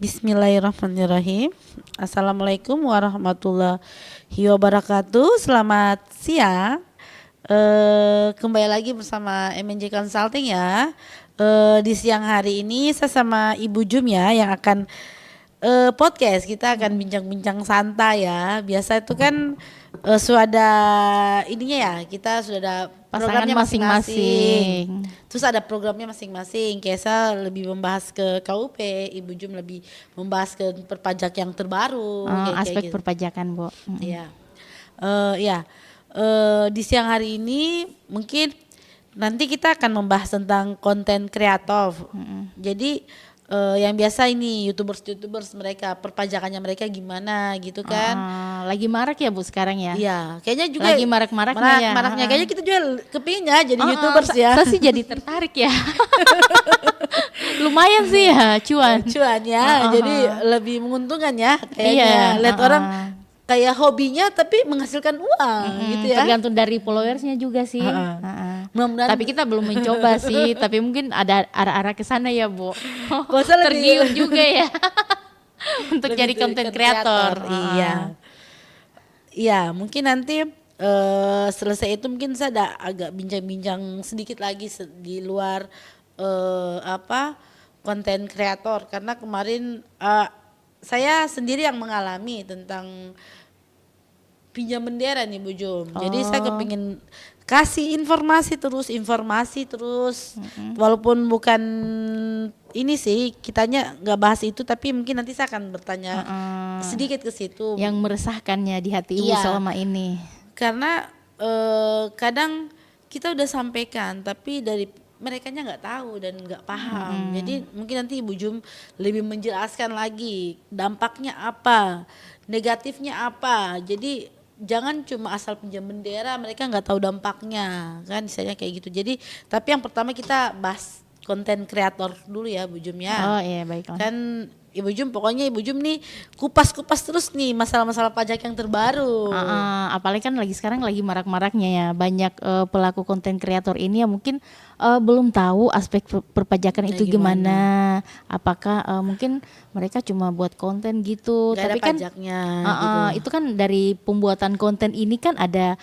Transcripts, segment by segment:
Bismillahirrahmanirrahim. Assalamualaikum warahmatullahi wabarakatuh. Selamat siang. Kembali lagi bersama MNJ Consulting ya. Di siang hari ini saya sama Ibu Jum ya yang akan podcast. Kita akan bincang-bincang santai ya. Biasa itu kan sudah ada ininya ya. Kita sudah ada Pasangan programnya masing-masing. Terus ada programnya masing-masing. Kayak saya lebih membahas ke KUP, Ibu Jum lebih membahas ke perpajak yang terbaru. Aspek gitu. perpajakan, Bu. Iya. Di siang hari ini mungkin nanti kita akan membahas tentang konten kreator. Jadi yang biasa ini YouTubers mereka perpajakannya mereka gimana gitu kan. Lagi marak ya, Bu, sekarang ya? Iya, kayaknya juga Lagi marak-maraknya ya. maraknya kayaknya kita juga kepingin ya jadi YouTubers ya. Saya sih jadi tertarik ya. Lumayan sih ya, cuan. Cuan ya, jadi lebih menguntungkan ya kayaknya. Iya, Lihat orang kayak hobinya tapi menghasilkan uang gitu ya. Tergantung dari followersnya juga sih. Mudah-mudahan Tapi kita belum mencoba sih, tapi mungkin ada arah-arah ke sana ya, Bu. Gak usah lebih- Tergiur juga ya. Untuk lebih jadi konten kreator. Iya. Iya, mungkin nanti selesai itu mungkin saya ada agak bincang-bincang sedikit lagi di luar konten kreator karena kemarin saya sendiri yang mengalami tentang pinjam bendera nih Bu Jum. Jadi saya kepingin kasih informasi terus walaupun bukan ini sih kitanya nggak bahas itu tapi mungkin nanti saya akan bertanya sedikit ke situ. Yang meresahkannya di hati Ibu Iya. selama ini. Karena kadang kita udah sampaikan tapi dari merekanya nggak tahu dan nggak paham. Jadi mungkin nanti Ibu Jum lebih menjelaskan lagi dampaknya apa, negatifnya apa. Jadi jangan cuma asal pinjam bendera mereka nggak tahu dampaknya kan misalnya kayak gitu. Jadi tapi yang pertama kita bahas konten kreator dulu ya Bu Jum ya. Oh iya, baiklah. Kan Ibu Jum pokoknya Ibu Jum nih kupas-kupas terus nih masalah-masalah pajak yang terbaru. Apalagi kan sekarang lagi marak-maraknya ya, banyak pelaku konten kreator ini yang mungkin belum tahu aspek perpajakan itu gimana. Apakah mungkin mereka cuma buat konten gitu, Nggak tapi ada kan pajaknya gitu. itu kan dari pembuatan konten ini kan ada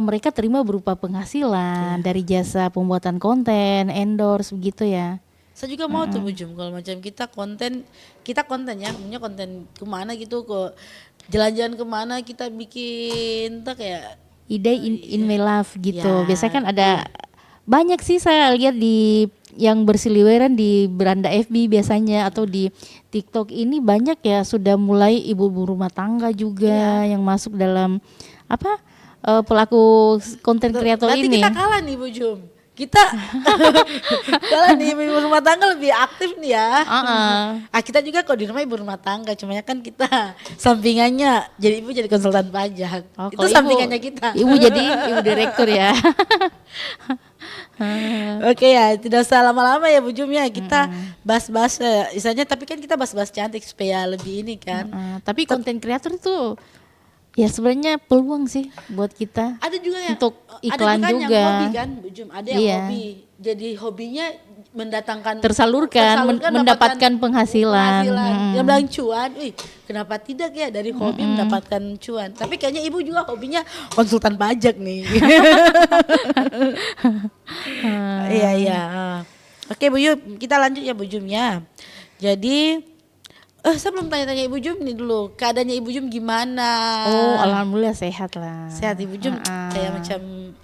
mereka terima berupa penghasilan dari jasa pembuatan konten, endorse begitu ya. Saya juga mau tuh Bu Jum kalau macam kita konten ya punya konten kemana gitu kok jalan-jalan kemana kita bikin tuh kayak Ide in my life gitu. Ya, Biasanya kan ada banyak sih saya lihat di yang berseliweran di beranda FB biasanya atau di TikTok ini banyak ya sudah mulai ibu-ibu rumah tangga juga yang masuk dalam pelaku konten kreator berarti ini. kita kalah nih Bu Jum. Kita kalah nih ibu rumah tangga lebih aktif nih ya. Kita juga kok di rumah ibu rumah tangga, cuma kan kita sampingannya jadi ibu jadi konsultan pajak. Oh, Itu kalau sampingannya kita. Ibu jadi ibu direktur ya. Oke ya, tidak usah lama-lama ya Bu Jum ya. Kita bahas-bahas misalnya tapi kan kita bahas-bahas cantik supaya lebih ini kan. Tapi konten kreator itu ya sebenarnya peluang sih buat kita. Ada juga yang Untuk iklan ada juga. yang hobi kan Bu Jum, ada yang Iya. hobi. Jadi hobinya mendatangkan Tersalurkan, mendapatkan penghasilan. Dia bilang cuan, wih kenapa tidak ya dari hobi mendapatkan cuan. Tapi kayaknya ibu juga hobinya konsultan pajak nih. Iya. Oke Bu Yum, kita lanjut ya Bu Jum ya. Jadi saya belum tanya-tanya Ibu Jum nih dulu, keadaannya Ibu Jum gimana? Oh, alhamdulillah sehat lah. Sehat Ibu Jum, kayak macam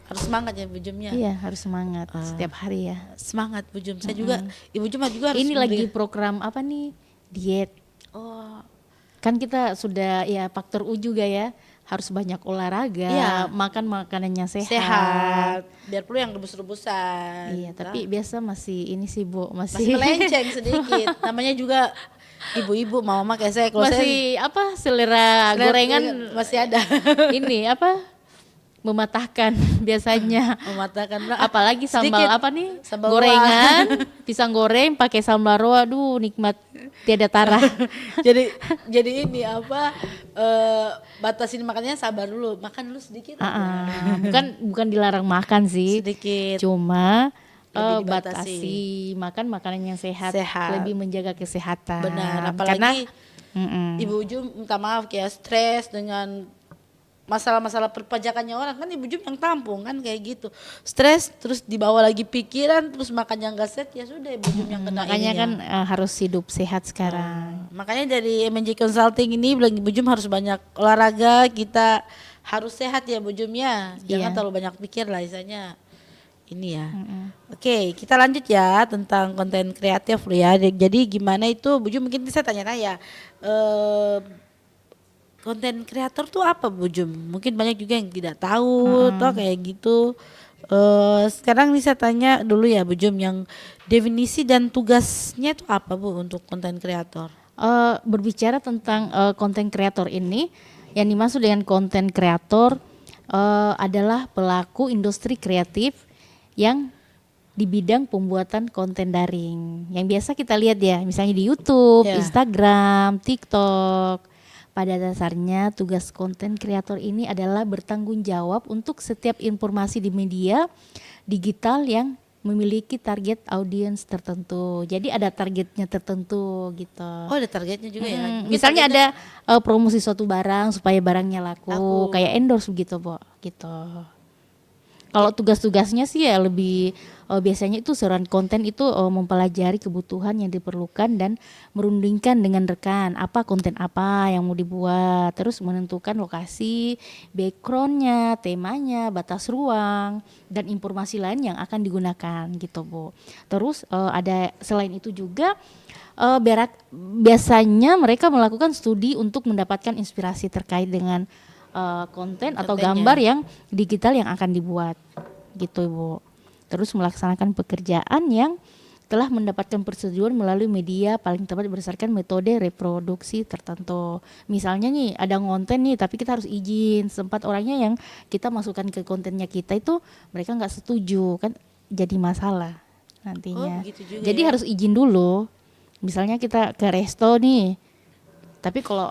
harus semangat ya Bu Jumnya. Iya, harus semangat setiap hari ya. Semangat Bu Jum, saya juga Ibu Jum juga harus Ini lagi program apa nih? Diet. Oh, Kan kita sudah ya faktor U juga ya, harus banyak olahraga, Iya. makan makanannya sehat. sehat. Biar perlu yang rebus-rebusan. Iya, tapi biasa masih ini sih Bu, masih melenceng sedikit. Namanya juga ibu-ibu, mama kayak saya. Kalau masih selera gorengan masih ada. ini mematahkan biasanya. Mematahkan. Apalagi sambal Sedikit. apa nih? Sambal Gorengan, pisang goreng pakai sambal roa, aduh nikmat tiada tara. jadi ini batasin makannya, sabar dulu, makan dulu sedikit aja. Bukan dilarang makan sih. Sedikit. Cuma lebih dibatasi. batasi makan makanan yang sehat, Sehat. lebih menjaga kesehatan. Benar, Karena apalagi Ibu Jum minta maaf ya, stres dengan masalah-masalah perpajakannya orang kan Ibu Jum yang tampung kan kayak gitu. Stres terus dibawa lagi pikiran terus makan yang gak set ya sudah Ibu Jum yang kena makanya ininya. kan harus hidup sehat sekarang. Makanya dari MNJ Consulting ini bilang Ibu Jum harus banyak olahraga, kita harus sehat ya Bu Jum ya. Jangan Iya. terlalu banyak pikir lah istilahnya. Ini ya. Oke, kita lanjut ya tentang konten kreatif loh ya. Jadi gimana itu Bu Jum, mungkin saya tanya-tanya. Konten kreator tuh apa Bu Jum? Mungkin banyak juga yang tidak tahu toh kayak gitu. Sekarang nih saya tanya dulu ya Bu Jum, yang definisi dan tugasnya itu apa Bu untuk konten kreator? Berbicara tentang konten kreator ini, yang dimaksud dengan konten kreator adalah pelaku industri kreatif yang di bidang pembuatan konten daring. Yang biasa kita lihat ya, misalnya di YouTube, Ya. Instagram, TikTok. Pada dasarnya tugas konten kreator ini adalah bertanggung jawab untuk setiap informasi di media digital yang memiliki target audiens tertentu. Jadi ada targetnya tertentu gitu. Oh ada targetnya juga ya? Mungkin Misalnya targetnya ada promosi suatu barang supaya barangnya laku, Laku. kayak endorse begitu, Bu. Gitu. Kalau tugas-tugasnya sih ya lebih biasanya itu saluran konten itu mempelajari kebutuhan yang diperlukan dan merundingkan dengan rekan apa konten apa yang mau dibuat, terus menentukan lokasi, backgroundnya, temanya, batas ruang dan informasi lain yang akan digunakan gitu Bu. Terus ada selain itu juga biasanya mereka melakukan studi untuk mendapatkan inspirasi terkait dengan konten atau Kontennya. gambar yang digital yang akan dibuat gitu Bu. Terus melaksanakan pekerjaan yang telah mendapatkan persetujuan melalui media paling tepat berdasarkan metode reproduksi tertentu. Misalnya nih ada konten nih tapi kita harus izin, sempat orangnya yang kita masukkan ke kontennya kita itu mereka nggak setuju kan jadi masalah nantinya. begitu juga Jadi ya. harus izin dulu. Misalnya kita ke resto nih. Tapi kalau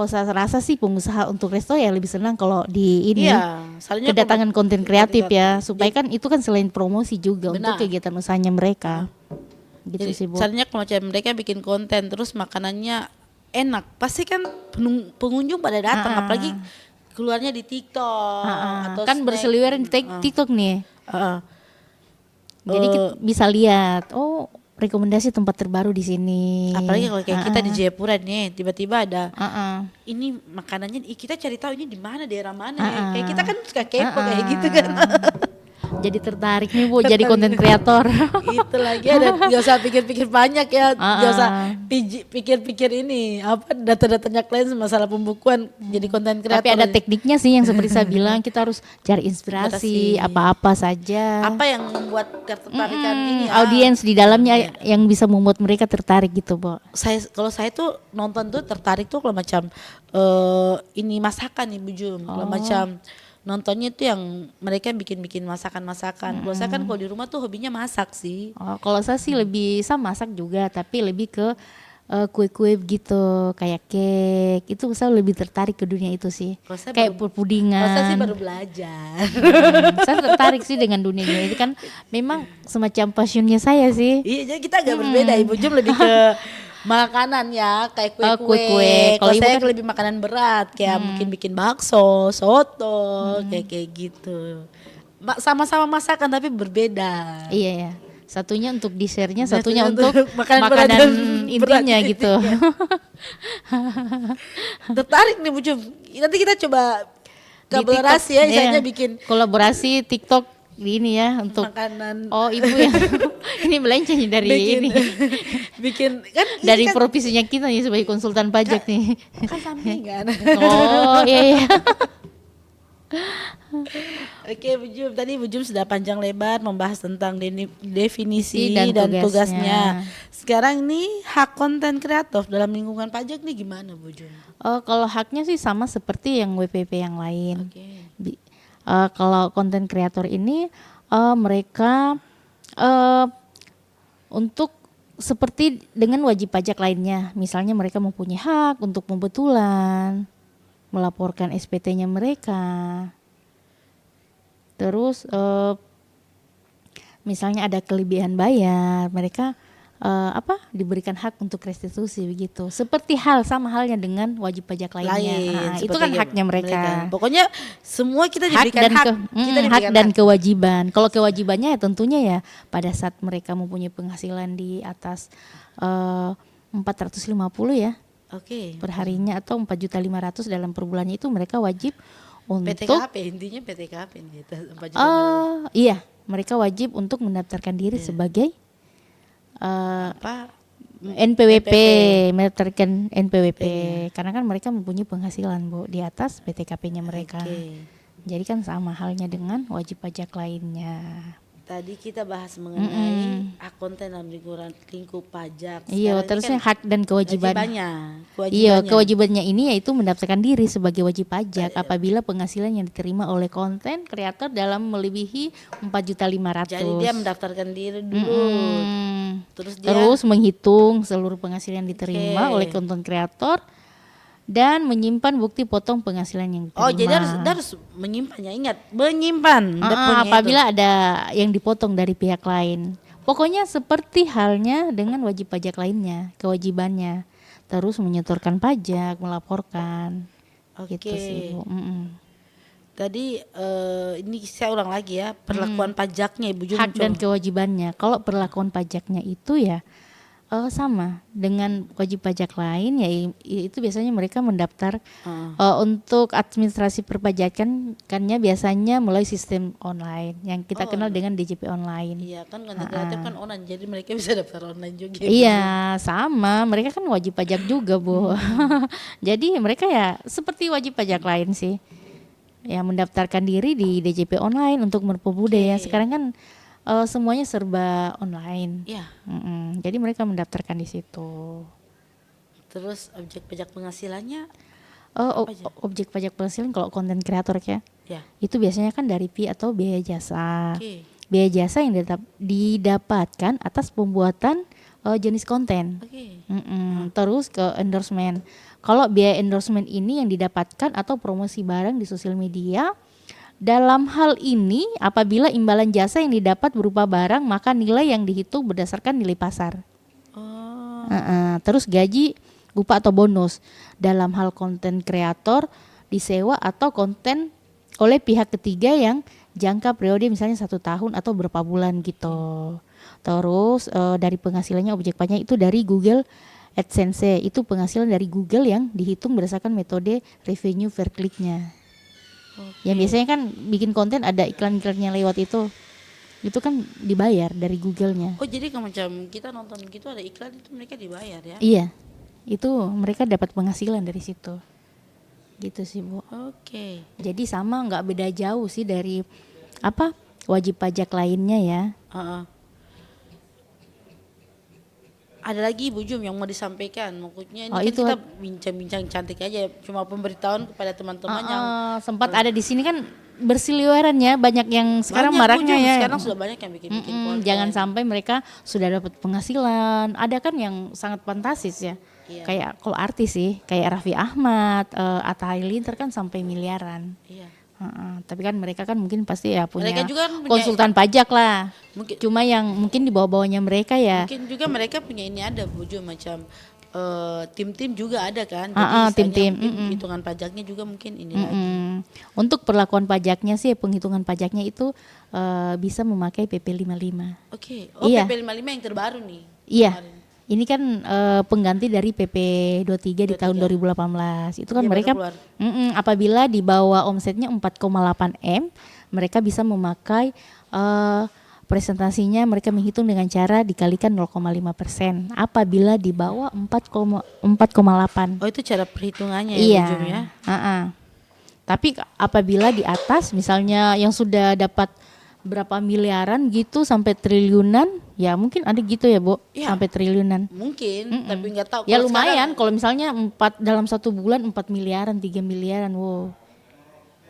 saya rasa sih pengusaha untuk resto ya lebih senang kalau di ini Iya, soalnya kedatangan konten kreatif ya, kreatif. supaya kan itu kan selain promosi juga Benar. untuk kegiatan usahanya mereka. Gitu Jadi, sih Bu. soalnya kalau macam mereka bikin konten terus makanannya enak, pasti kan pengunjung pada datang, apalagi keluarnya di TikTok atau Kan snack. berseliweran di TikTok nih. Heeh. Jadi kita bisa lihat, oh rekomendasi tempat terbaru di sini. Apalagi kalau kayak kita di Jayapura nih, tiba-tiba ada Heeh. ini makanannya, kita cari tahu ini di mana, daerah mana ya. Kayak kita kan suka kepo kayak gitu kan. Jadi tertarik nih Bu jadi konten kreator. Itu lagi ada, gak usah pikir-pikir banyak ya, gak usah pikir-pikir ini apa data-datanya klien masalah pembukuan jadi konten kreator. Tapi ada tekniknya sih yang seperti saya bilang, kita harus cari inspirasi apa-apa saja. apa yang membuat ketertarikan ini ya. Audiens di dalamnya yang bisa membuat mereka tertarik gitu, Bu. Kalau saya tuh nonton tuh tertarik tuh kalau macam ini masakan Ibu Jum. Kalau macam nontonnya tuh yang mereka bikin masakan-masakan. Kalau saya kan kalau di rumah tuh hobinya masak sih. Oh, kalau saya sih lebih sama masak juga, tapi lebih ke kue-kue gitu, kayak cake. Itu saya lebih tertarik ke dunia itu sih. Kalau saya Kayak Kalau saya sih pudingan. baru belajar. Saya tertarik sih dengan dunia itu kan memang semacam passionnya saya sih. Iya, jadi kita agak berbeda. Ibu Jum lebih ke makanan ya, kayak kue-kue. Kue-kue. Kalau Kalau ibu saya kan- lebih makanan berat, kayak mungkin bikin bakso, soto, kayak gitu. Sama-sama masakan tapi berbeda. Iya ya. Satunya untuk dessertnya, Satunya satunya untuk untuk makanan makanan, berat dan intinya berat gitu. Tertarik nih Bu Jum. Nanti kita coba kolaborasi ya, misalnya Iya. bikin kolaborasi TikTok di ini ya untuk makanan. oh ibu ya ini belajarnya dari bikin, ini bikin kan ini dari kan, profesinya kita nih sebagai konsultan pajak nih. kan sampingan. Oh iya iya. Oke Bu Jum, tadi Bu Jum sudah panjang lebar membahas tentang definisi Dan dan tugasnya. tugasnya. Sekarang nih hak konten kreator dalam lingkungan pajak nih gimana Bu Jum? Oh kalau haknya sih sama seperti yang WPP yang lain. Oke. Kalau konten kreator ini mereka untuk seperti dengan wajib pajak lainnya, misalnya mereka mempunyai hak untuk pembetulan, melaporkan SPT-nya mereka, terus misalnya ada kelebihan bayar, mereka diberikan hak untuk restitusi begitu. Seperti sama halnya dengan wajib pajak lainnya. Nah, itu kan haknya mereka. Pokoknya semua kita Hak diberikan dan hak. hak Kita diberikan dan hak. kewajiban. Kalau kewajibannya ya tentunya ya pada saat mereka mempunyai penghasilan di atas 450 ya Oke. per harinya atau 4.500.000 dalam per bulannya, itu mereka wajib untuk PTKP intinya PTKP nih. 4 juta. iya, mereka wajib untuk mendaftarkan diri sebagai Apa? NPWP, mendaftarkan NPWP karena kan mereka mempunyai penghasilan Bu di atas PTKP-nya mereka. Oke. Jadi kan sama halnya dengan wajib pajak lainnya. Tadi kita bahas mengenai akuntan dalam lingkup pajak. Iya, Sekarang ini terusnya kan hak dan kewajiban. Iya, Kewajibannya. kewajibannya ini yaitu mendaftarkan diri sebagai wajib pajak apabila penghasilan yang diterima oleh konten kreator dalam melebihi 4.500.000. Jadi dia mendaftarkan diri dulu. Terus dia Terus menghitung seluruh penghasilan yang diterima Oke. oleh konten kreator dan menyimpan bukti potong penghasilan yang diterima. Oh, jadi dia harus menyimpannya. Ingat, menyimpan. Dia punya itu. Apabila ada yang dipotong dari pihak lain. Pokoknya seperti halnya dengan wajib pajak lainnya, kewajibannya. Terus menyetorkan pajak, melaporkan. Oke. Gitu sih, Bu. Tadi ini saya ulang lagi ya, perlakuan pajaknya Ibu Jum. Hak dan kewajibannya. Kalau perlakuan pajaknya itu ya sama dengan wajib pajak lain ya, itu biasanya mereka mendaftar untuk administrasi perpajakannya biasanya melalui sistem online yang kita kenal dengan DJP online. Iya kan konten kreatif kan online, jadi mereka bisa daftar online juga. Iya, sama. Mereka kan wajib pajak juga, Bu. Jadi mereka ya seperti wajib pajak lain sih. Ya mendaftarkan diri di DJP online untuk mempermudah ya. Sekarang kan semuanya serba online. Iya. Jadi mereka mendaftarkan di situ. Terus objek pajak penghasilannya Objek pajak penghasilan kalau konten kreator ya, ya. itu biasanya kan dari fee atau biaya jasa. Oke. Biaya jasa yang didapatkan atas pembuatan jenis konten. Oke. Terus ke endorsement. Kalau biaya endorsement ini yang didapatkan atau promosi barang di sosial media. Dalam hal ini, apabila imbalan jasa yang didapat berupa barang, maka nilai yang dihitung berdasarkan nilai pasar. Terus gaji, upah atau bonus. Dalam hal konten kreator, disewa atau konten oleh pihak ketiga yang jangka periode misalnya 1 tahun atau berapa bulan gitu. Terus dari penghasilannya objek pajak itu dari Google AdSense, itu penghasilan dari Google yang dihitung berdasarkan metode revenue per click-nya. Yang biasanya kan bikin konten ada iklan-iklannya lewat itu kan dibayar dari Google-nya. Oh, jadi kalau macam kita nonton gitu ada iklan itu mereka dibayar ya? Iya, itu mereka dapat penghasilan dari situ. Gitu sih, Bu. Oke. Jadi sama, nggak beda jauh sih dari wajib pajak lainnya ya. Ada lagi Ibu Jum yang mau disampaikan, maksudnya ini kan itu kita bincang-bincang cantik aja, cuma pemberitahuan kepada teman-teman yang sempat ada di sini kan berseliweran ya, banyak yang sekarang banyak, Bu maraknya Jum. ya. Sekarang sudah banyak yang bikin-bikin konten. Jangan sampai mereka sudah dapat penghasilan. Ada kan yang sangat fantastis ya. Iya. Kayak kalau artis sih, kayak Raffi Ahmad, Atta Halilintar kan sampai miliaran. Iya. Tapi kan mereka kan mungkin pasti ya punya Mereka juga kan punya- konsultan pajak lah. Mungkin- Cuma yang mungkin di bawah-bawahnya mereka ya. Mungkin juga mereka punya ini ada Bu Jum, macam tim-tim juga ada kan. Tim-tim, mungkin hitungan pajaknya juga mungkin ini lagi. Untuk perlakuan pajaknya sih, penghitungan pajaknya itu bisa memakai PP 55. Oke. Oh, Iya. PP 55 yang terbaru nih. Iya. Kemarin. Ini kan pengganti dari PP 23 di tahun 2018. Itu kan Iya, mereka baru keluar. apabila di bawah omsetnya 4,8 M, mereka bisa memakai presentasinya, mereka menghitung dengan cara dikalikan 0,5%. Apabila di bawah 4,8. Oh, itu cara perhitungannya Iya. ya Bu Jum ya. Tapi apabila di atas misalnya yang sudah dapat berapa miliaran gitu sampai triliunan, ya mungkin ada gitu ya, Bu. Iya. Sampai triliunan. Mungkin, tapi nggak tahu. Ya Kalau lumayan sekarang, kalau misalnya dalam 1 bulan 4 miliaran, 3 miliaran, wow.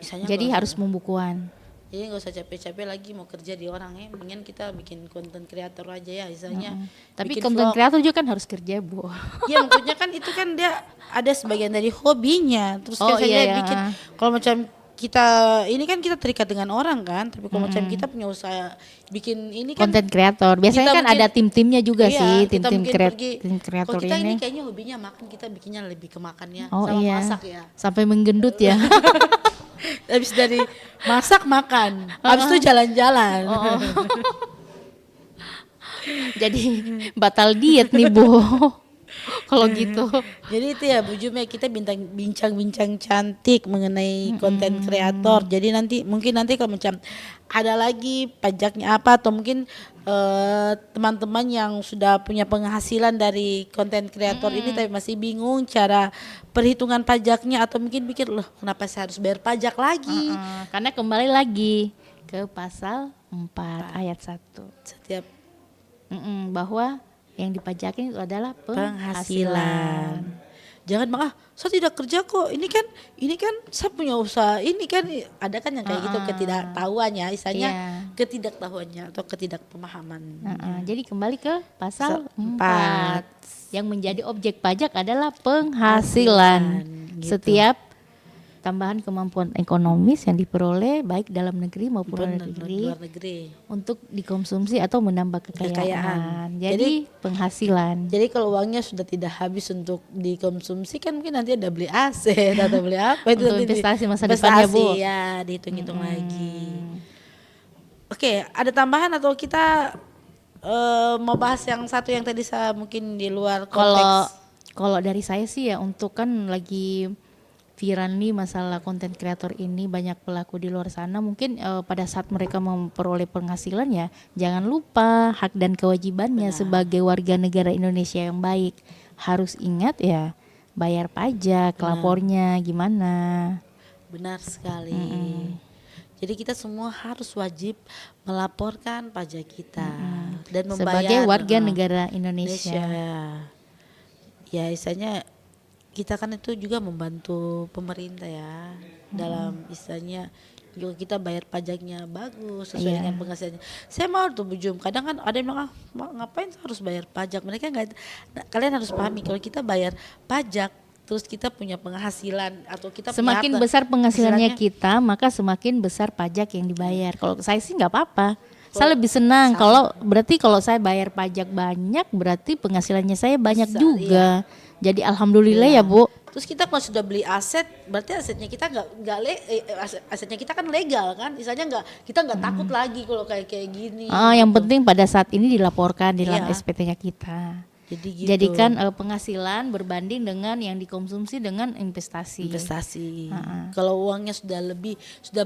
misalnya Jadi nggak harus pembukuan. Jadi nggak usah capek-capek lagi mau kerja di orang ya, mendingan kita bikin konten kreator aja ya, misalnya. Tapi bikin konten vlog. kreator juga kan harus kerja, Bu. Iya, maksudnya kan itu kan dia ada sebagian dari hobinya. Terus Oh, kan iya, saya iya. bikin kalau macam kita ini kan kita terikat dengan orang kan, tapi kalau macam kita punya usaha bikin ini kan Konten kreator. Biasanya kita kan mungkin ada tim-timnya juga iya, sih, kita tim-tim mungkin pergi. tim Kalau kreator kita ini ini. kayaknya hobinya makan, kita bikinnya lebih ke makannya Oh sama iya. masak ya. Sampai menggendut ya. Habis dari masak makan, habis itu jalan-jalan. Oh. Jadi batal diet nih Bu. Kalau gitu. Jadi itu ya Bu Jum ya, kita bincang-bincang cantik mengenai konten kreator. Jadi mungkin nanti kalau macam ada lagi pajaknya apa, atau mungkin teman-teman yang sudah punya penghasilan dari konten kreator ini tapi masih bingung cara perhitungan pajaknya, atau mungkin pikir loh kenapa saya harus bayar pajak lagi. Karena kembali lagi ke pasal 4 ayat 1. Setiap Bahwa yang dipajakin itu adalah penghasilan. Jangan bang, saya tidak kerja kok. Ini kan saya punya usaha. Ini kan ada kan yang kayak gitu ketidaktahuannya, istilahnya ketidaktahuannya atau ketidakpemahaman. Jadi kembali ke pasal 4. 4. Yang menjadi objek pajak adalah penghasilan. Gitu. Setiap tambahan kemampuan ekonomis yang diperoleh baik dalam negeri maupun luar negeri untuk dikonsumsi atau menambah kekayaan. Jadi penghasilan. Jadi kalau uangnya sudah tidak habis untuk dikonsumsi kan mungkin nanti ada beli aset atau beli apa itu untuk nanti investasi masa depannya Bu. Ya dihitung-hitung lagi. Oke, ada tambahan atau kita mau bahas yang satu yang tadi saya mungkin di luar konteks? Kalau dari saya sih ya, untuk kan lagi viral nih masalah konten kreator ini, banyak pelaku di luar sana mungkin pada saat mereka memperoleh penghasilan ya jangan lupa hak dan kewajibannya sebagai warga negara Indonesia yang baik. Harus ingat ya bayar pajak, lapornya gimana. Benar sekali. Jadi kita semua harus wajib melaporkan pajak kita dan membayar sebagai warga negara Indonesia. Ya istilahnya kita kan itu juga membantu pemerintah ya dalam istilahnya juga kita bayar pajaknya bagus sesuai dengan penghasilannya. Saya mau tuh Bu Jum, kadang kan ada yang bilang ngapain harus bayar pajak, mereka nggak. Kalian harus pahami kalau kita bayar pajak terus kita punya penghasilan atau kita semakin besar penghasilannya kita maka semakin besar pajak yang dibayar. Kalau saya sih nggak apa-apa. Saya lebih senang kalau saya bayar pajak banyak berarti penghasilannya saya banyak juga. Jadi alhamdulillah ya Bu. Terus kita kalau sudah beli aset, berarti asetnya kita asetnya kita kan legal kan, misalnya kita nggak takut lagi kalau kayak gini. Yang penting pada saat ini dilaporkan di dalam SPT-nya kita. Jadi gitu. Jadikan penghasilan berbanding dengan yang dikonsumsi dengan investasi. Kalau uangnya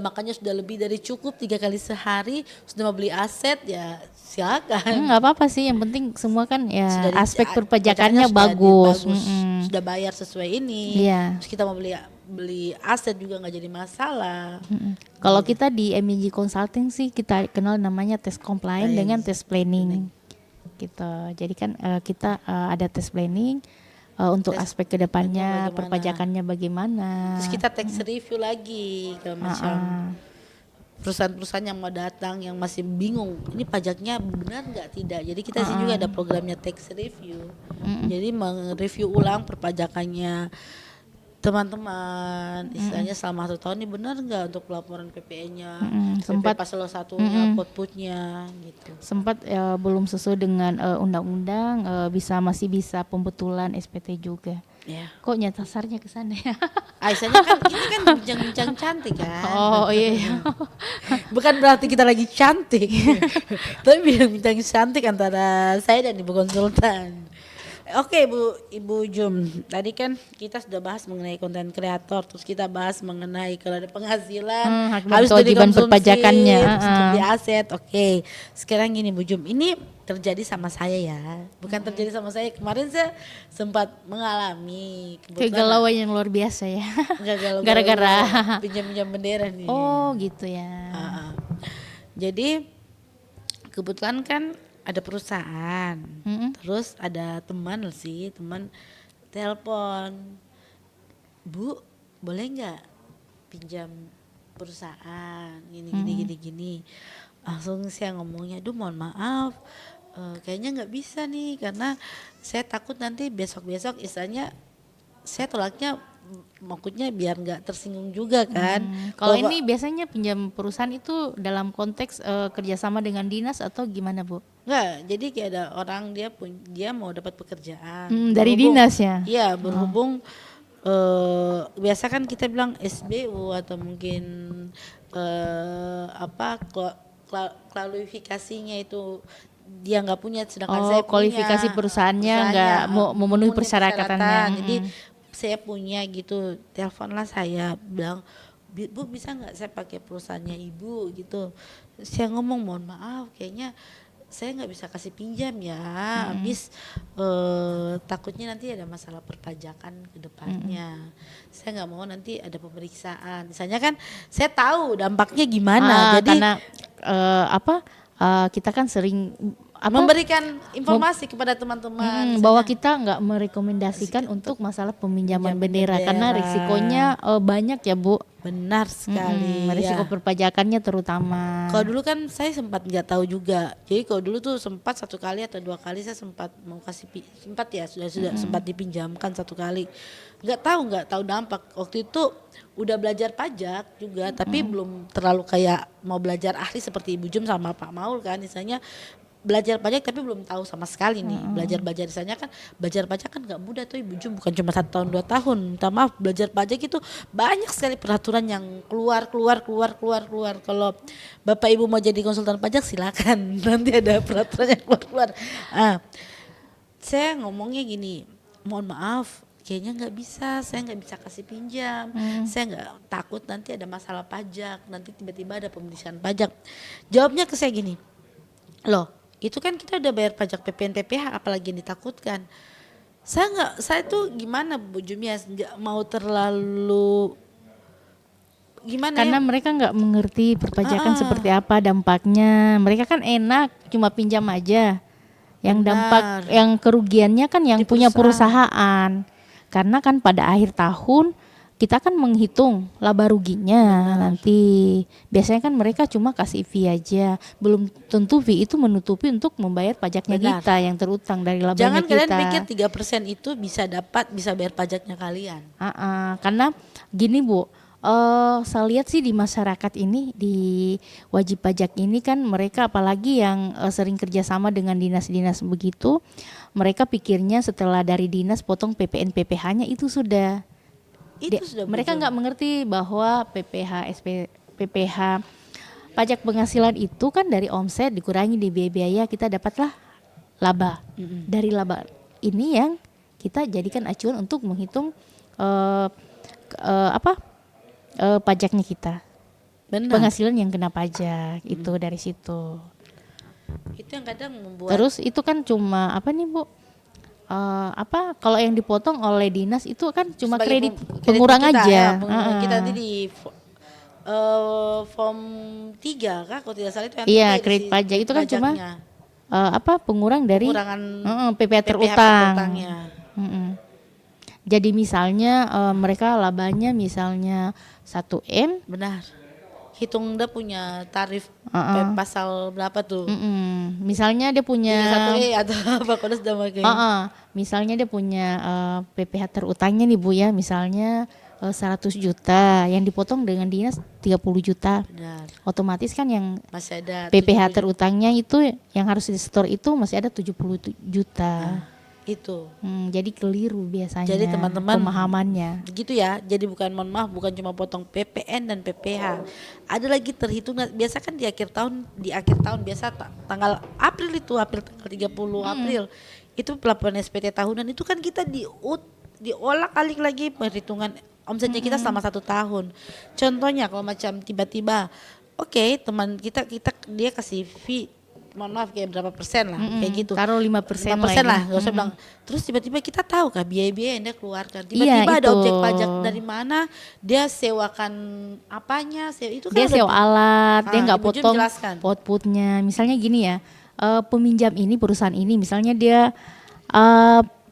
makannya sudah lebih dari cukup 3 kali sehari, sudah mau beli aset ya silakan. Nggak apa-apa sih, yang penting semua kan ya aspek perpajakannya bagus. Sudah bayar sesuai ini. Terus kita mau beli aset juga nggak jadi masalah. Kalau kita di MIG Consulting sih kita kenal namanya tes compliance dengan tes planning. Gitu. Jadi kan kita ada tes planning untuk aspek kedepannya, perpajakannya bagaimana. Terus kita tax review lagi kalau macam perusahaan-perusahaan yang mau datang yang masih bingung ini pajaknya benar nggak tidak. Jadi kita sih juga ada programnya tax review. Jadi mereview ulang perpajakannya teman-teman, istilahnya selama 1 tahun ini benar nggak untuk pelaporan PPN-nya, sempat pasal 1-nya, outputnya gitu. Sempat belum sesuai dengan undang-undang, masih bisa pembetulan SPT juga. Kok nyasarnya ke sana ya? Istilahnya kan ini kan bincang-bincang cantik kan. Oh iya. Bukan berarti kita lagi cantik, tapi bincang cantik antara saya dan Ibu konsultan. Oke Ibu Jum, tadi kan kita sudah bahas mengenai konten kreator, terus kita bahas mengenai kalau ada penghasilan, harus kewajiban perpajakannya, di aset. Oke, sekarang gini Bu Jum, ini terjadi sama saya ya, bukan terjadi sama saya. Kemarin saya sempat mengalami kegalauan yang luar biasa ya. Gara-gara pinjam bendera nih. Oh gitu ya. Jadi kebetulan kan ada perusahaan, terus ada teman telepon, Bu boleh nggak pinjam perusahaan gini. Langsung saya ngomongnya, duh mohon maaf, kayaknya nggak bisa nih karena saya takut nanti besok istilahnya saya tolaknya maksudnya biar nggak tersinggung juga kan. Kalau ini biasanya pinjam perusahaan itu dalam konteks kerjasama dengan dinas atau gimana Bu? Enggak, jadi kayak ada orang dia mau dapat pekerjaan. Dari dinas ya? Iya, berhubung biasa kan kita bilang SBU atau mungkin kualifikasinya itu dia nggak punya, sedangkan saya kualifikasi punya. perusahaannya nggak memenuhi persyaratan. Jadi saya punya gitu, teleponlah saya bilang, Bu bisa nggak saya pakai perusahaannya Ibu gitu. Saya ngomong mohon maaf kayaknya saya nggak bisa kasih pinjam ya, habis takutnya nanti ada masalah perpajakan ke depannya. Saya nggak mau nanti ada pemeriksaan. Misalnya kan saya tahu dampaknya gimana. Jadi karena kita kan sering memberikan informasi kepada teman-teman bahwa kita nggak merekomendasikan untuk masalah peminjaman bendera karena risikonya banyak ya Bu. Benar sekali. Risiko perpajakannya terutama. Kalau dulu kan saya sempat nggak tahu juga. Jadi kalau dulu tuh sempat 1 kali atau 2 kali saya sempat mau kasih sudah sempat dipinjamkan 1 kali. Nggak tahu dampak. Waktu itu udah belajar pajak juga, tapi belum terlalu kayak mau belajar ahli seperti Ibu Jum sama Pak Maul kan. Misalnya belajar pajak tapi belum tahu sama sekali nih. Belajar misalnya kan belajar pajak kan nggak mudah tuh Ibu Jum, bukan cuma 1 tahun 2 tahun. Minta maaf, belajar pajak itu banyak sekali peraturan yang keluar. Kalau Bapak Ibu mau jadi konsultan pajak silakan. Nanti ada peraturan yang keluar. Saya ngomongnya gini, mohon maaf kayaknya nggak bisa, saya nggak bisa kasih pinjam, saya nggak, takut nanti ada masalah pajak, nanti tiba-tiba ada pemeriksaan pajak. Jawabnya ke saya gini, loh itu kan kita udah bayar pajak PPN PPH, apalagi yang ditakutkan. Saya tuh gimana Bu Jumia, nggak mau terlalu gimana karena mereka nggak mengerti perpajakan seperti apa dampaknya. Mereka kan enak cuma pinjam aja. Yang dampak, yang kerugiannya kan yang punya perusahaan. Karena kan pada akhir tahun kita kan menghitung laba ruginya nanti. Biasanya kan mereka cuma kasih fee aja. Belum tentu fee itu menutupi untuk membayar pajaknya kita yang terutang dari labanya Jangan kita. Jangan kalian pikir 3% itu bisa bayar pajaknya kalian. Karena gini Bu, saya lihat sih di masyarakat ini, di wajib pajak ini kan mereka apalagi yang sering kerjasama dengan dinas-dinas begitu, mereka pikirnya setelah dari dinas potong PPN PPH-nya itu sudah. Mereka nggak mengerti bahwa PPH pajak penghasilan itu kan dari omset dikurangi di biaya kita dapatlah laba. Dari laba ini yang kita jadikan acuan untuk menghitung pajaknya kita. Benar. Penghasilan yang kena pajak itu dari situ. Itu yang kadang membuat. Terus itu kan cuma apa nih Bu? Kalau yang dipotong oleh dinas itu kan cuma kredit pengurang kita, aja. Kita nanti di form 3 kah kalau tidak salah itu yang kredit pajak itu kan cuma pengurang dari PPh terutang. Jadi misalnya mereka labanya misalnya 1M. Benar. Hitung dia punya tarif pasal berapa tuh? Misalnya dia punya 1E atau apa kalau sudah pakai. Misalnya dia punya PPh terutangnya nih Bu ya, misalnya 100 juta, yang dipotong dengan dinas 30 juta. Benar. Otomatis kan yang masih ada PPh terutangnya itu yang harus di-store itu masih ada 70 juta. Itu. Jadi keliru biasanya. Jadi teman-teman pemahamannya. Gitu ya. Jadi bukan bukan cuma potong PPN dan PPH. Ada lagi terhitung biasa kan di akhir tahun biasa tanggal April tanggal 30 April. Itu pelaporan SPT tahunan itu kan kita diolak-alik lagi perhitungan omsetnya kita selama 1 tahun. Contohnya kalau macam tiba-tiba teman kita dia kasih fee mohon maaf kayak berapa persen lah kayak gitu, taruh 5% lah, gak usah bilang. Terus tiba-tiba kita tahu kah biaya-biaya yang dia keluarkan, tiba-tiba ada objek pajak dari mana, dia sewakan apanya, itu kan dia sewa alat, dia nggak potong outputnya. Misalnya gini ya, peminjam ini perusahaan ini misalnya dia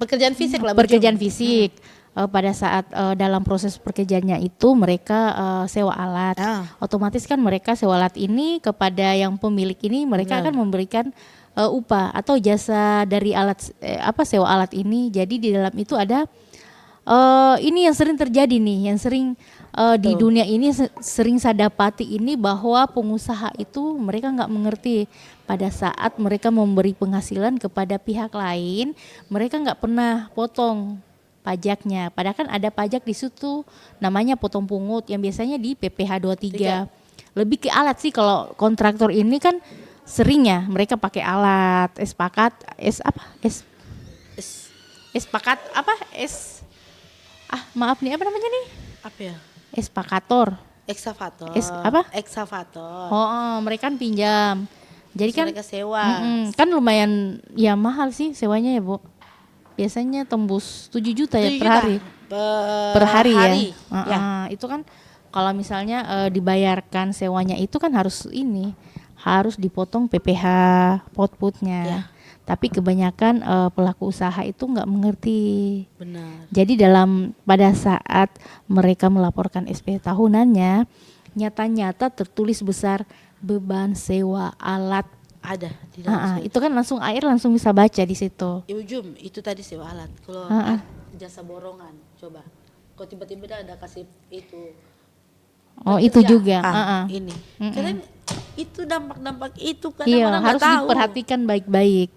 pekerjaan fisik lah, fisik. Pada saat dalam proses pekerjaannya itu mereka sewa alat, otomatis kan mereka sewa alat ini kepada yang pemilik ini mereka akan memberikan upah atau jasa dari alat sewa alat ini. Jadi di dalam itu ada ini yang sering terjadi nih, yang sering di dunia ini sering saya dapati ini, bahwa pengusaha itu mereka nggak mengerti pada saat mereka memberi penghasilan kepada pihak lain, mereka nggak pernah potong pajaknya. Padahal kan ada pajak di situ namanya potong pungut yang biasanya di PPh 23. Lebih ke alat sih, kalau kontraktor ini kan seringnya mereka pakai alat, maaf nih, apa namanya nih? Apa ya? Espakator. Eksavator. Apa? Eksavator. Mereka kan pinjam. Jadi Terus kan mereka sewa. kan lumayan ya mahal sih sewanya ya, Bu. Biasanya tembus 7 juta ya 7 per juta hari. Per hari ya. Ya. Itu kan kalau misalnya dibayarkan sewanya itu kan harus dipotong PPh outputnya. Ya. Tapi kebanyakan pelaku usaha itu nggak mengerti. Benar. Jadi pada saat mereka melaporkan SP tahunannya, nyata-nyata tertulis besar beban sewa alat. Ada di dalam Itu kan langsung bisa baca di situ. Ibu Jum, itu tadi sewa alat. Kalau jasa borongan, coba. Kalau tiba-tiba ada kasih itu. Itu juga. Ini. Karena itu dampak-dampak itu kadang Iya, orang harus nggak tahu. diperhatikan baik-baik.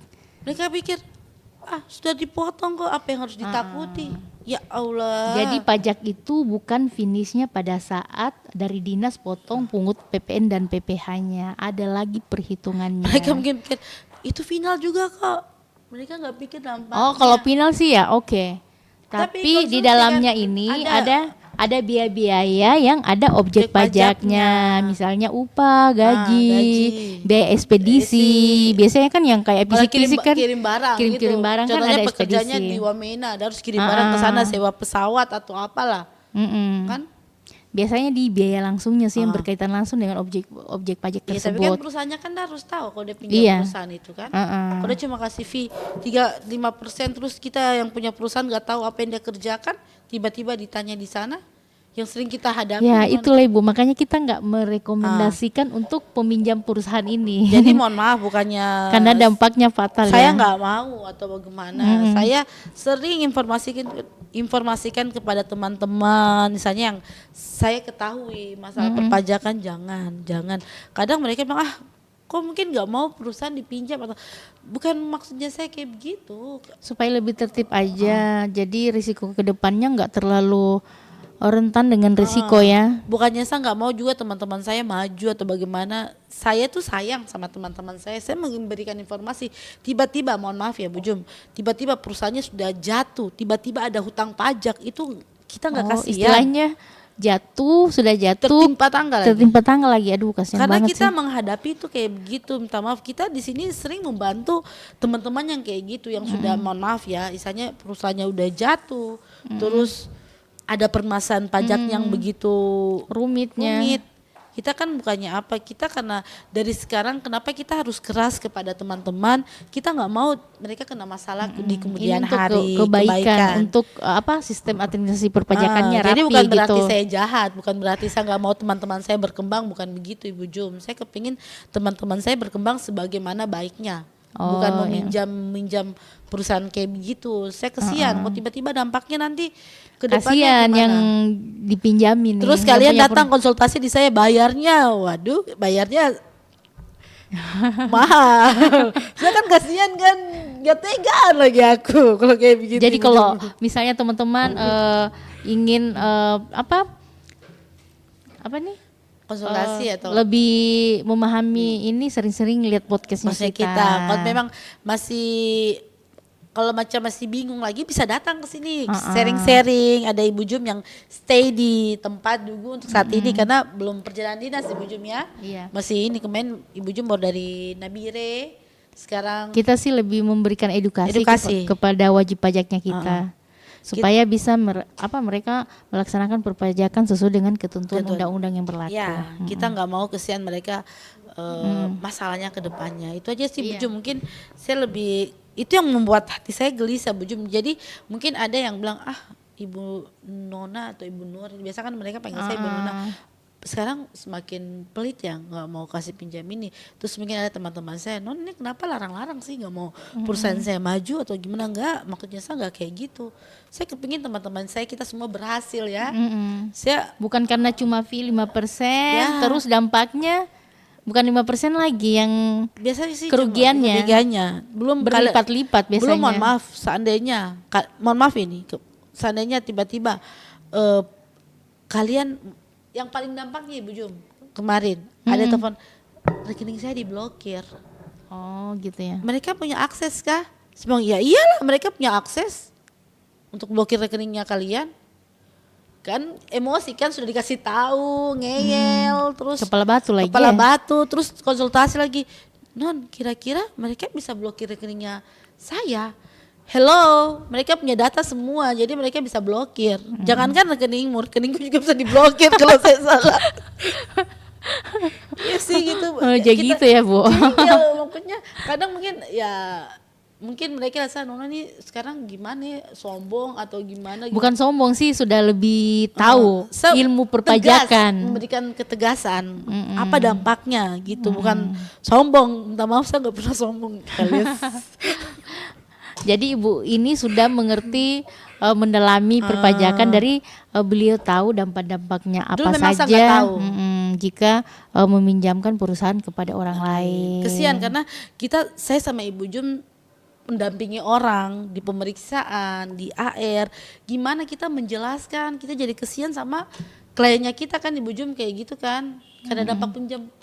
Mereka pikir, sudah dipotong kok, apa yang harus ditakuti? Ya Allah. Jadi pajak itu bukan finishnya pada saat dari dinas potong pungut PPN dan PPh-nya. Ada lagi perhitungannya. Mereka mungkin pikir, itu final juga kok. Mereka nggak pikir dampaknya. Oh, kalau final sih ya oke. Tapi di dalamnya ini ada biaya-biaya yang ada objek pajaknya, misalnya upah, gaji, biaya ekspedisi. Biasanya kan yang kayak bisik-bisik kan kirim barang kan contohnya ada pekerjaannya ekspedisi. di Wamena, harus kirim barang ke sana, sewa pesawat atau apalah. Kan? Biasanya di biaya langsungnya sih yang berkaitan langsung dengan objek pajak Tapi tersebut. kan perusahaannya kan harus tahu kalau dia pinjam perusahaan itu kan. Kalau dia cuma kasih fee 3-5%, terus kita yang punya perusahaan nggak tahu apa yang dia kerjakan, tiba-tiba ditanya di sana, yang sering kita hadapi. Ya itulah Ibu, makanya kita nggak merekomendasikan untuk peminjam perusahaan ini. Jadi mohon maaf, bukannya karena dampaknya fatal. Saya nggak mau atau bagaimana. Saya sering informasikan kepada teman-teman, misalnya yang saya ketahui masalah perpajakan, jangan. Kadang mereka bilang, kok mungkin nggak mau perusahaan dipinjam, atau bukan maksudnya saya kayak begitu. Supaya lebih tertib aja, jadi risiko kedepannya nggak terlalu rentan dengan risiko ya. Bukannya saya nggak mau juga teman-teman saya maju atau bagaimana. Saya tuh sayang sama teman-teman saya memberikan informasi. Tiba-tiba, mohon maaf ya Bu Jum, tiba-tiba perusahaannya sudah jatuh, tiba-tiba ada hutang pajak, itu kita nggak kasihan. Istilahnya sudah jatuh, tertimpa tangga lagi. Aduh, kasihan karena banget kita sih. menghadapi itu kayak begitu. Minta maaf, kita di sini sering membantu teman-teman yang kayak gitu, yang sudah, mohon maaf ya, misalnya perusahaannya udah jatuh, terus ada permasalahan pajak yang begitu rumit. Kita kan bukannya apa, kita karena dari sekarang kenapa kita harus keras kepada teman-teman, kita nggak mau mereka kena masalah di kemudian Ini untuk hari. kebaikan untuk sistem administrasi perpajakannya rapi. Jadi bukan berarti gitu. saya jahat, bukan berarti saya nggak mau teman-teman saya berkembang, bukan begitu Ibu Jum. Saya kepingin teman-teman saya berkembang sebagaimana baiknya. Bukan mau minjam perusahaan kayak begitu. Saya kesian kalau tiba-tiba dampaknya nanti ke depannya kasihan gimana. yang dipinjamin. Terus kalian datang konsultasi di saya, bayarnya bayarnya mahal. Saya kan kasihan kan, gak tegaan lagi aku kalau kayak begitu. Jadi kalau misalnya teman-teman ingin apa nih? Konsultasi atau lebih memahami ini, sering-sering lihat podcastnya kita. Kalau memang masih bingung lagi, bisa datang ke sini sharing-sharing. Ada Ibu Jum yang stay di tempat dulu untuk saat ini karena belum perjalanan dinas Ibu Jum ya. Iya. Masih ini kemarin Ibu Jum baru dari Nabire. Sekarang kita sih lebih memberikan edukasi. Kepada wajib pajaknya kita. Supaya bisa mereka melaksanakan perpajakan sesuai dengan ketentuan undang-undang yang berlaku. Ya, kita nggak mau kesian mereka masalahnya ke depannya. Itu aja sih Bu Jum. Mungkin saya itu yang membuat hati saya gelisah Bu Jum. Jadi mungkin ada yang bilang Ibu Nona atau Ibu Nur, biasa kan mereka panggil saya Ibu Nona. sekarang semakin pelit ya, nggak mau kasih pinjam ini. Terus mungkin ada teman-teman saya, non ini kenapa larang-larang sih, nggak mau perusahaan saya maju atau gimana? Enggak, maksudnya saya nggak kayak gitu. Saya kepingin teman-teman saya kita semua berhasil ya. Saya Bukan karena cuma fee 5%, Ya. terus dampaknya bukan 5% lagi yang biasanya sih Kerugiannya. kerugiannya belum berlipat-lipat biasanya. belum mohon maaf seandainya mohon maaf ini seandainya tiba-tiba kalian yang paling dampaknya Ibu Jum kemarin ada telepon rekening saya diblokir. Oh gitu ya. Mereka punya akses kah? Saya bilang, ya iyalah mereka punya akses untuk blokir rekeningnya kalian. Kan emosi kan sudah dikasih tahu, ngeyel, terus Kepala batu lagi kepala ya? batu, terus konsultasi lagi. Non, kira-kira mereka bisa blokir rekeningnya saya. Hello, mereka punya data semua, jadi mereka bisa blokir. Jangankan rekeningmu, rekeningku juga bisa diblokir kalau saya salah. Iya sih gitu. Oh, jadi gitu ya Bu. Iya, maksudnya kadang mungkin ya mungkin mereka rasa Nona nih sekarang gimana ya, sombong atau gimana gitu. Bukan sombong sih, sudah lebih tahu ilmu Tegas, perpajakan. memberikan ketegasan apa dampaknya gitu, bukan sombong. Minta maaf saya nggak pernah sombong kalian. Jadi Ibu ini sudah mengerti mendalami perpajakan dari beliau tahu dampak-dampaknya apa Dulu memang saya saja nggak tahu. Jika meminjamkan perusahaan kepada orang lain. Kesian karena saya sama Ibu Jum mendampingi orang di pemeriksaan, di AR, gimana kita menjelaskan, kita jadi kesian sama kliennya kita kan Ibu Jum kayak gitu kan. Karena dampak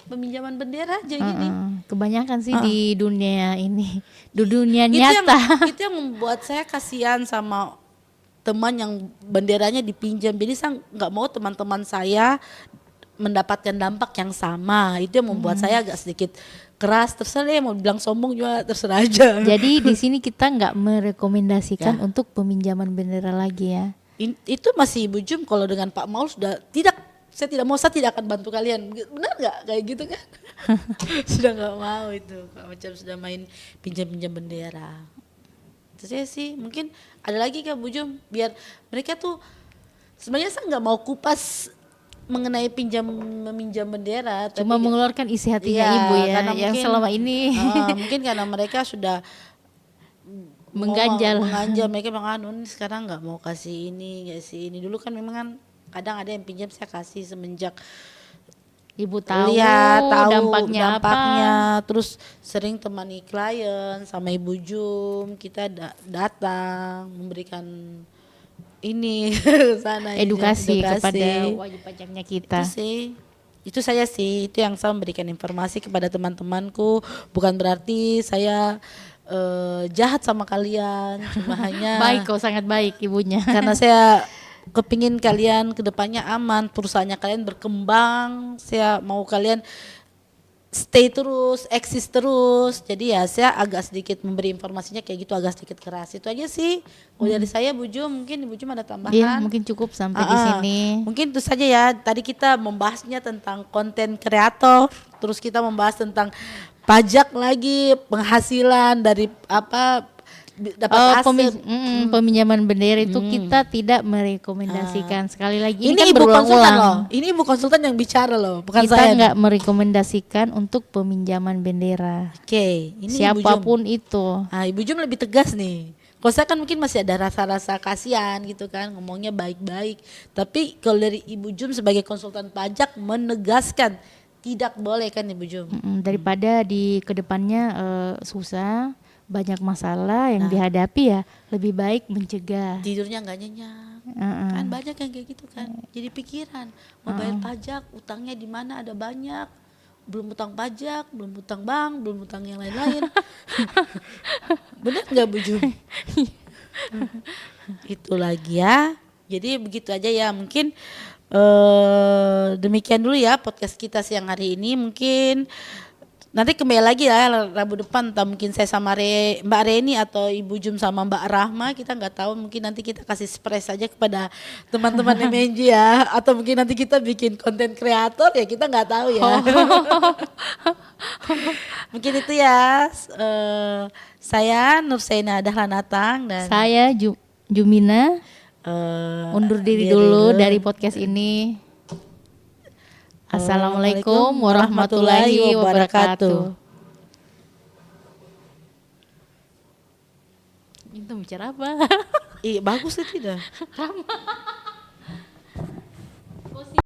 peminjaman bendera aja gini. Kebanyakan sih di dunia ini, di dunia nyata. Itu yang membuat saya kasihan sama teman yang benderanya dipinjam. Jadi saya nggak mau teman-teman saya mendapatkan dampak yang sama. Itu yang membuat saya agak sedikit keras. Terserah deh mau bilang sombong juga terserah aja. Jadi di sini kita nggak merekomendasikan untuk peminjaman bendera lagi ya. Itu masih Ibu Jum kalau dengan Pak Maul sudah saya tidak akan bantu kalian. Benar nggak kayak gitu kan? Sudah nggak mau itu. Macam sudah main pinjam-pinjam bendera. Itu saya sih mungkin ada lagi Kak Bu Jum biar mereka tuh sebenarnya saya nggak mau kupas mengenai meminjam bendera. Cuma tapi, mengeluarkan isi hatinya iya, Ibu ya, karena yang mungkin, selama ini mungkin karena mereka sudah mengganjal. mereka bilang ini sekarang nggak mau kasih ini dulu kan memang kan kadang ada yang pinjam saya kasih semenjak Ibu tahu, lihat dampaknya apa. Terus sering temani klien sama Ibu Jum kita datang memberikan ini sana Edukasi kepada wajib pajaknya kita. Itu saya sih itu yang saya memberikan informasi kepada teman-temanku, bukan berarti saya jahat sama kalian, cuma hanya Baik kok, sangat baik ibunya. karena saya kepingin kalian kedepannya aman, perusahaannya kalian berkembang, saya mau kalian stay terus, eksis terus. Jadi ya saya agak sedikit memberi informasinya kayak gitu, agak sedikit keras. Itu aja sih. Kalau dari saya Bu Jum, mungkin Ibu Jum ada tambahan? Iya, mungkin cukup sampai di sini. Mungkin itu saja ya. Tadi kita membahasnya tentang konten kreator, terus kita membahas tentang pajak lagi, penghasilan dari apa dapat aset. Peminjaman bendera itu kita tidak merekomendasikan. Sekali lagi ini kan Ibu konsultan berulang-ulang. loh. Ini Ibu konsultan yang bicara loh, bukan Kita saya. nggak merekomendasikan untuk peminjaman bendera. Oke, ini Siapapun itu. Ibu Jum lebih tegas nih. Kalau saya kan mungkin masih ada rasa-rasa kasihan gitu kan, ngomongnya baik-baik. Tapi kalau dari Ibu Jum sebagai konsultan pajak menegaskan tidak boleh kan Ibu Jum. Daripada di kedepannya susah, banyak masalah yang dihadapi ya, lebih baik mencegah. Tidurnya nggak nyenyak. Kan banyak yang kayak gitu kan. Jadi pikiran mau bayar pajak, utangnya di mana ada banyak. Belum utang pajak, belum utang bank, belum utang yang lain-lain. Benar nggak Bu Jum? Itu lagi ya. Jadi begitu aja ya. Mungkin demikian dulu ya podcast kita siang hari ini. Mungkin nanti kembali lagi ya Rabu depan, entah mungkin saya sama Mbak Reni atau Ibu Jum sama Mbak Rahma, kita nggak tahu, mungkin nanti kita kasih surprise saja kepada teman-teman MNJ ya, atau mungkin nanti kita bikin konten kreator ya, kita nggak tahu ya. Mungkin itu ya. Saya Nursaina Dahlanatang dan saya Jumina undur diri dulu dari podcast ini. Assalamualaikum warahmatullahi wabarakatuh. Itu bicara apa? Bagus ya tidak?